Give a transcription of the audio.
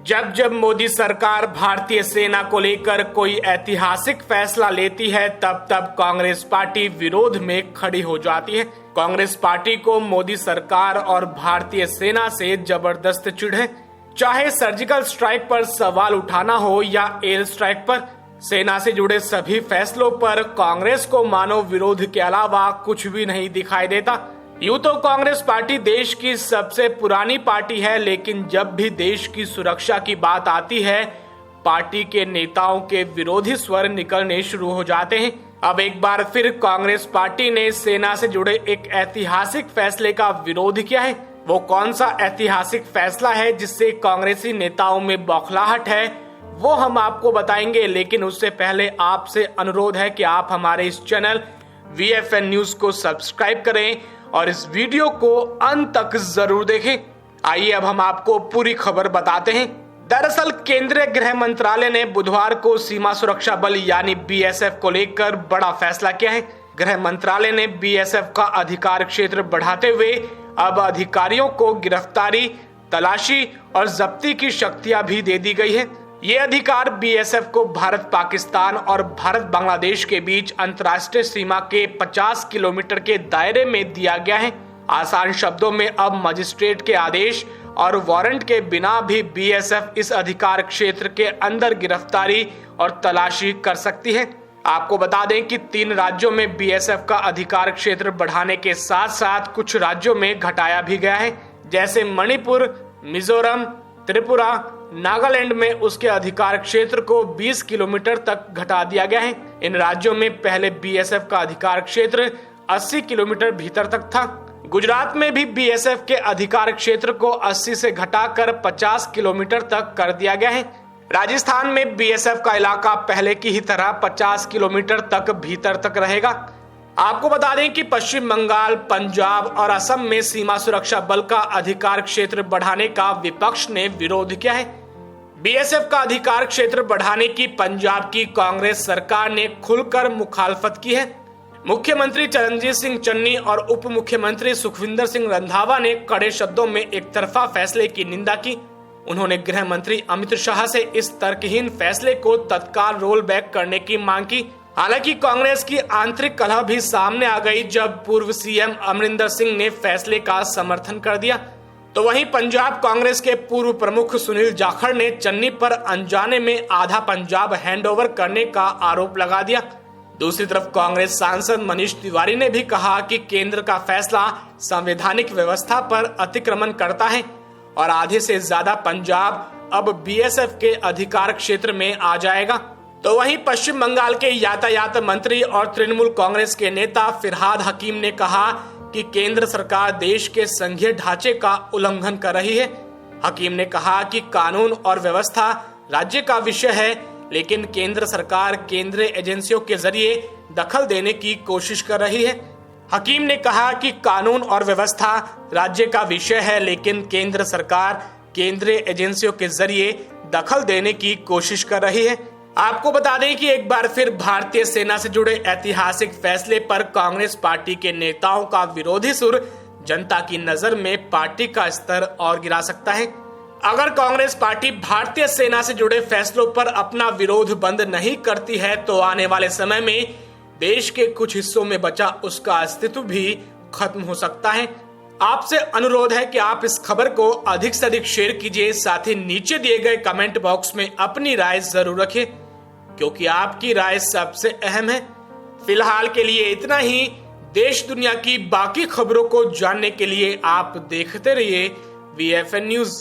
जब जब मोदी सरकार भारतीय सेना को लेकर कोई ऐतिहासिक फैसला लेती है तब तब कांग्रेस पार्टी विरोध में खड़ी हो जाती है। कांग्रेस पार्टी को मोदी सरकार और भारतीय सेना से जबरदस्त चिढ़ है। चाहे सर्जिकल स्ट्राइक पर सवाल उठाना हो या एयर स्ट्राइक पर, सेना से जुड़े सभी फैसलों पर कांग्रेस को मानो विरोध के अलावा कुछ भी नहीं दिखाई देता। यूं तो कांग्रेस पार्टी देश की सबसे पुरानी पार्टी है, लेकिन जब भी देश की सुरक्षा की बात आती है पार्टी के नेताओं के विरोधी स्वर निकलने शुरू हो जाते हैं। अब एक बार फिर कांग्रेस पार्टी ने सेना से जुड़े एक ऐतिहासिक फैसले का विरोध किया है। वो कौन सा ऐतिहासिक फैसला है जिससे कांग्रेसी नेताओं में बौखलाहट है, वो हम आपको बताएंगे। लेकिन उससे पहले आपसे अनुरोध है कि आप हमारे इस चैनल VFN न्यूज को सब्सक्राइब करें और इस वीडियो को अंत तक जरूर देखें। आइए अब हम आपको पूरी खबर बताते हैं। दरअसल केंद्रीय गृह मंत्रालय ने बुधवार को सीमा सुरक्षा बल यानी BSF को लेकर बड़ा फैसला किया है। गृह मंत्रालय ने BSF का अधिकार क्षेत्र बढ़ाते हुए अब अधिकारियों को गिरफ्तारी, तलाशी और जब्ती की शक्तियां भी दे दी गई है। ये अधिकार BSF को भारत पाकिस्तान और भारत बांग्लादेश के बीच अंतर्राष्ट्रीय सीमा के 50 किलोमीटर के दायरे में दिया गया है। आसान शब्दों में अब मजिस्ट्रेट के आदेश और वारंट के बिना भी BSF इस अधिकार क्षेत्र के अंदर गिरफ्तारी और तलाशी कर सकती है। आपको बता दें कि 3 राज्यों में BSF का अधिकार क्षेत्र बढ़ाने के साथ साथ कुछ राज्यों में घटाया भी गया है, जैसे मणिपुर, मिजोरम, त्रिपुरा, नागालैंड में उसके अधिकार क्षेत्र को 20 किलोमीटर तक घटा दिया गया है। इन राज्यों में पहले BSF का अधिकार क्षेत्र 80 किलोमीटर भीतर तक था। गुजरात में भी BSF के अधिकार क्षेत्र को 80 से घटाकर 50 किलोमीटर तक कर दिया गया है। राजस्थान में BSF का इलाका पहले की ही तरह 50 किलोमीटर तक भीतर तक रहेगा। आपको बता दें कि पश्चिम बंगाल, पंजाब और असम में सीमा सुरक्षा बल का अधिकार क्षेत्र बढ़ाने का विपक्ष ने विरोध किया है। BSF का अधिकार क्षेत्र बढ़ाने की पंजाब की कांग्रेस सरकार ने खुलकर मुखालफत की है। मुख्यमंत्री चरणजीत सिंह चन्नी और उप मुख्यमंत्री सुखविंदर सिंह रंधावा ने कड़े शब्दों में एक तरफा फैसले की निंदा की। उन्होंने गृह मंत्री अमित शाह से इस तर्कहीन फैसले को तत्काल रोल बैक करने की मांग की। हालांकि कांग्रेस की आंतरिक कलह भी सामने आ गई जब पूर्व CM अमरिंदर सिंह ने फैसले का समर्थन कर दिया। तो वहीं पंजाब कांग्रेस के पूर्व प्रमुख सुनील जाखड़ ने चन्नी पर अनजाने में आधा पंजाब हैंडओवर करने का आरोप लगा दिया। दूसरी तरफ कांग्रेस सांसद मनीष तिवारी ने भी कहा कि केंद्र का फैसला संवैधानिक व्यवस्था पर अतिक्रमण करता है और आधे से ज्यादा पंजाब अब BSF के अधिकार क्षेत्र में आ जाएगा। तो वहीं पश्चिम बंगाल के यातायात मंत्री और तृणमूल कांग्रेस के नेता फिरहाद हकीम ने कहा कि केंद्र सरकार देश के संघीय ढांचे का उल्लंघन कर रही है। हकीम ने कहा कि कानून और व्यवस्था राज्य का विषय है, लेकिन केंद्र सरकार केंद्रीय एजेंसियों के जरिए दखल देने की कोशिश कर रही है। हकीम ने कहा कि कानून और व्यवस्था राज्य का विषय है, लेकिन केंद्र सरकार केंद्रीय एजेंसियों के जरिए दखल देने की कोशिश कर रही है। आपको बता दें कि एक बार फिर भारतीय सेना से जुड़े ऐतिहासिक फैसले पर कांग्रेस पार्टी के नेताओं का विरोधी सुर जनता की नजर में पार्टी का स्तर और गिरा सकता है। अगर कांग्रेस पार्टी भारतीय सेना से जुड़े फैसलों पर अपना विरोध बंद नहीं करती है तो आने वाले समय में देश के कुछ हिस्सों में बचा उसका अस्तित्व भी खत्म हो सकता है। आपसे अनुरोध है कि आप इस खबर को अधिक से अधिक शेयर कीजिए, साथ ही नीचे दिए गए कमेंट बॉक्स में अपनी राय जरूर रखें, क्योंकि आपकी राय सबसे अहम है। फिलहाल के लिए इतना ही। देश दुनिया की बाकी खबरों को जानने के लिए आप देखते रहिए VFN न्यूज।